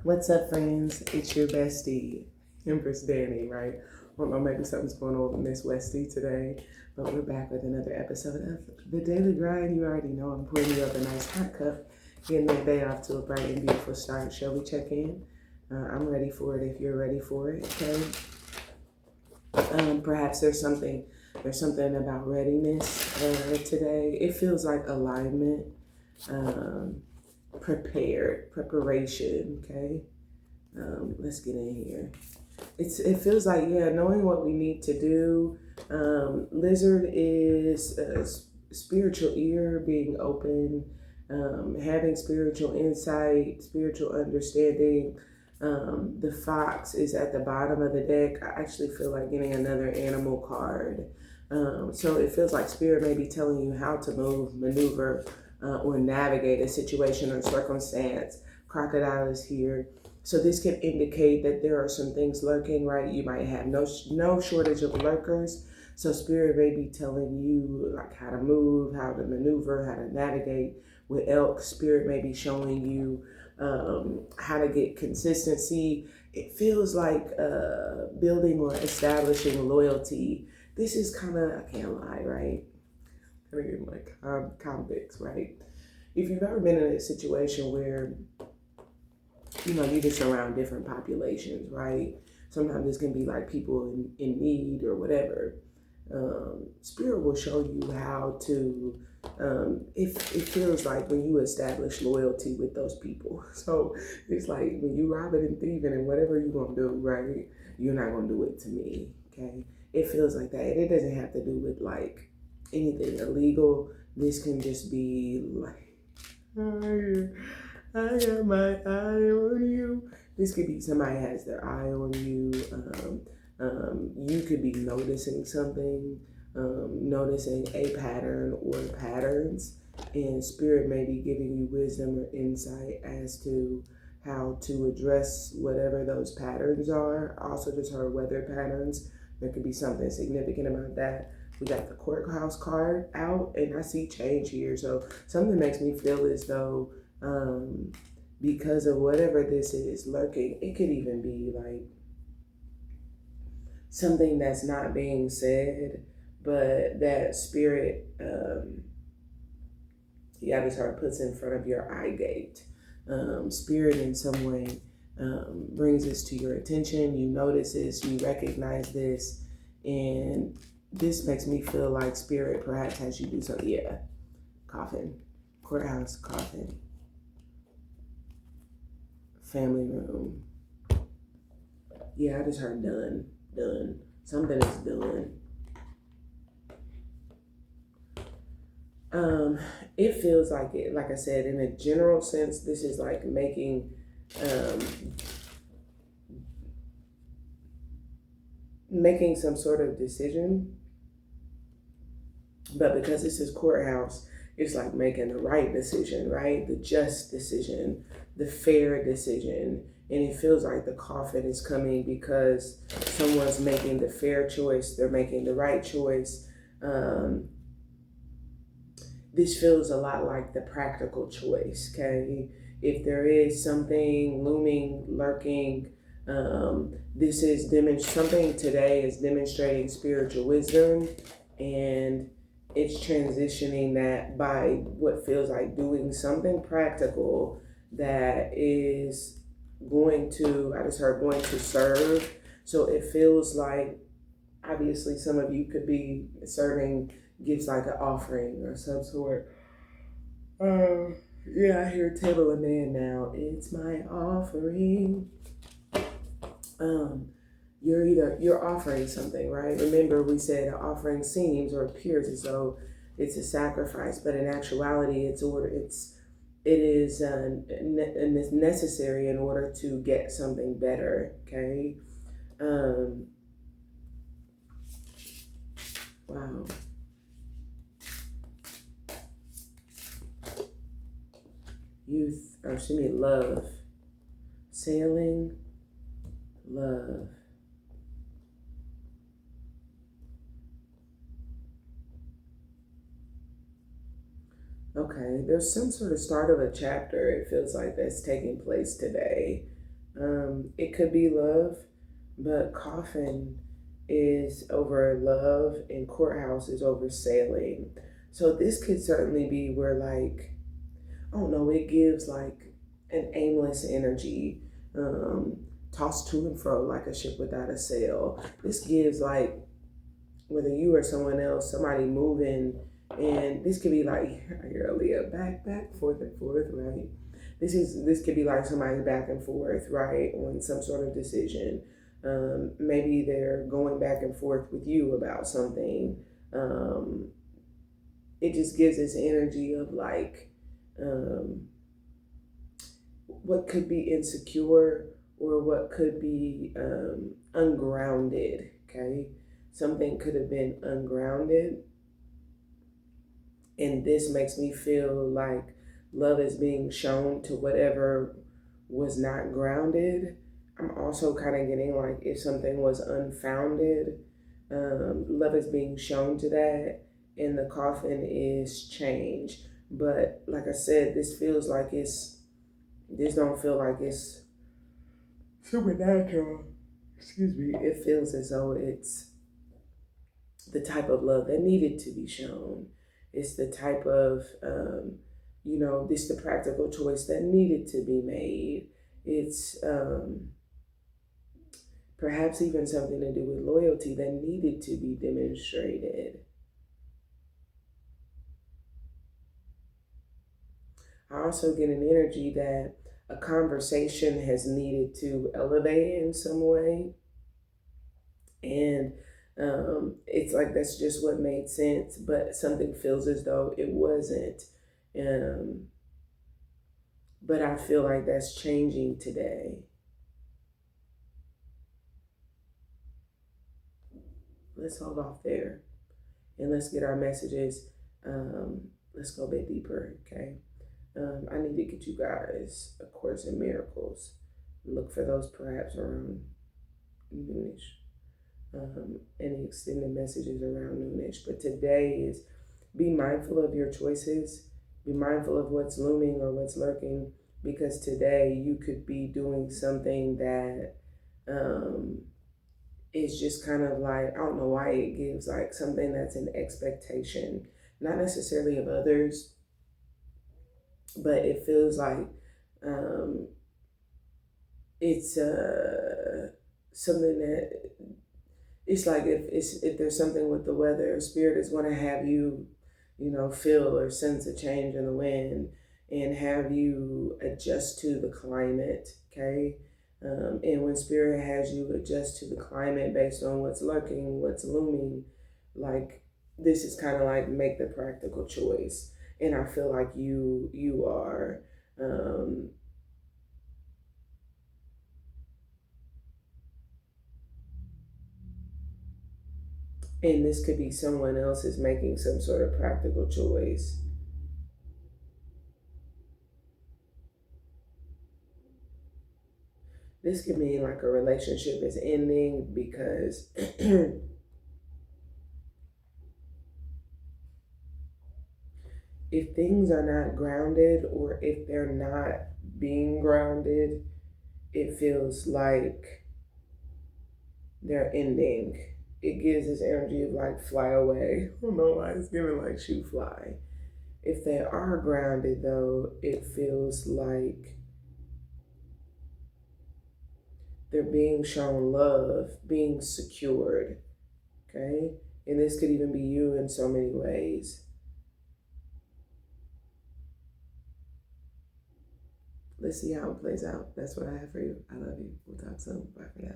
What's up, friends? It's your bestie, Empress Dannie, right? Well, maybe something's going on with Miss Westie today, but we're back with another episode of The Daily Grind. You already know I'm pouring you up a nice hot cup, getting the day off to a bright and beautiful start. Shall we check in? I'm ready for it if you're ready for it, okay? Perhaps there's something about readiness today. It feels like alignment. Preparation, okay? Let's get in here. It feels like, knowing what we need to do. Lizard is a spiritual ear being open, having spiritual insight, spiritual understanding. The fox is at the bottom of the deck. I actually feel like getting another animal card. So it feels like spirit may be telling you how to move, maneuver, or navigate a situation or circumstance. Crocodile is here. So this can indicate that there are some things lurking, right? You might have no shortage of lurkers. So spirit may be telling you like how to move, how to maneuver, how to navigate. With elk, spirit may be showing you how to get consistency. It feels like building or establishing loyalty. This is kind of, I can't lie, right? I'm gonna get my convicts, right? If you've ever been in a situation where, you're just around different populations, right? Sometimes this can be like people in need or whatever. Spirit will show you how to, it feels like when you establish loyalty with those people. So it's like when you robbing and thieving and whatever you're going to do, right? You're not going to do it to me, okay? It feels like that. And it doesn't have to do with like anything illegal. This can just be like, I got my eye on you. This could be somebody has their eye on you. You could be noticing something, noticing a pattern or patterns, and spirit may be giving you wisdom or insight as to how to address whatever those patterns are. I also just heard weather patterns. There could be something significant about that. We got the courthouse card out, and I see change here. So something makes me feel as though because of whatever this is lurking, it could even be like something that's not being said, but that spirit, just heart puts in front of your eye gate. Spirit in some way brings this to your attention. You notice this, you recognize this, and this makes me feel like spirit perhaps has you do something. Yeah, coffin, courthouse, coffin, family room. Yeah, I just heard done. Something is done. It feels like it, like I said, in a general sense, this is like making some sort of decision. But because this is courthouse, it's like making the right decision, right? The just decision, the fair decision. And it feels like the coffin is coming because someone's making the fair choice. They're making the right choice. This feels a lot like the practical choice, okay? If there is something looming, lurking, this is something today is demonstrating spiritual wisdom, and it's transitioning that by what feels like doing something practical that is going to serve. So it feels like, obviously, some of you could be serving gifts like an offering or some sort. I hear table of man now. It's my offering. You're offering something, right? Remember, we said an offering seems or appears as though it's a sacrifice, but in actuality, it is necessary in order to get something better. Okay. Wow. Love. Sailing, love. Okay, there's some sort of start of a chapter, it feels like, that's taking place today. It could be love, but coffin is over love and courthouse is over sailing. So this could certainly be where, like, I don't know, it gives like an aimless energy, um, tossed to and fro like a ship without a sail. This gives like whether you or someone else, somebody moving, and this could be like I hear Aaliyah back, forth and forth, right? This could be like somebody back and forth, right, on some sort of decision. Maybe they're going back and forth with you about something. Um, it just gives this energy of like um, what could be insecure or what could be ungrounded. Okay, something could have been ungrounded, and this makes me feel like love is being shown to whatever was not grounded. I'm also kind of getting like if something was unfounded, love is being shown to that, and the coffin is change. But like I said, this feels like this don't feel like it's supernatural. Excuse me. It feels as though it's the type of love that needed to be shown. It's the type of, this the practical choice that needed to be made. It's perhaps even something to do with loyalty that needed to be demonstrated. I also get an energy that a conversation has needed to elevate in some way. And it's like that's just what made sense, but something feels as though it wasn't. Um, but I feel like that's changing today. Let's hold off there and let's get our messages. Let's go a bit deeper, okay? I need to get you guys A Course in Miracles. Look for those perhaps around noonish. Any extended messages around noonish. But today is be mindful of your choices. Be mindful of what's looming or what's lurking, because today you could be doing something that um, is just kind of like, I don't know why it gives like something that's an expectation, not necessarily of others, but it feels like um, it's something that it's like if there's something with the weather, spirit is going to have you, feel or sense a change in the wind and have you adjust to the climate. Okay, and when spirit has you adjust to the climate based on what's lurking, what's looming, like this is kind of like make the practical choice, and I feel like you are. Um, and this could be someone else is making some sort of practical choice. This could mean like a relationship is ending because if things are not grounded or if they're not being grounded, it feels like they're ending. It gives this energy of like fly away. I don't know why it's giving like shoot fly. If they are grounded though, it feels like they're being shown love, being secured. Okay? And this could even be you in so many ways. Let's see how it plays out. That's what I have for you. I love you. We'll talk soon. Bye for now.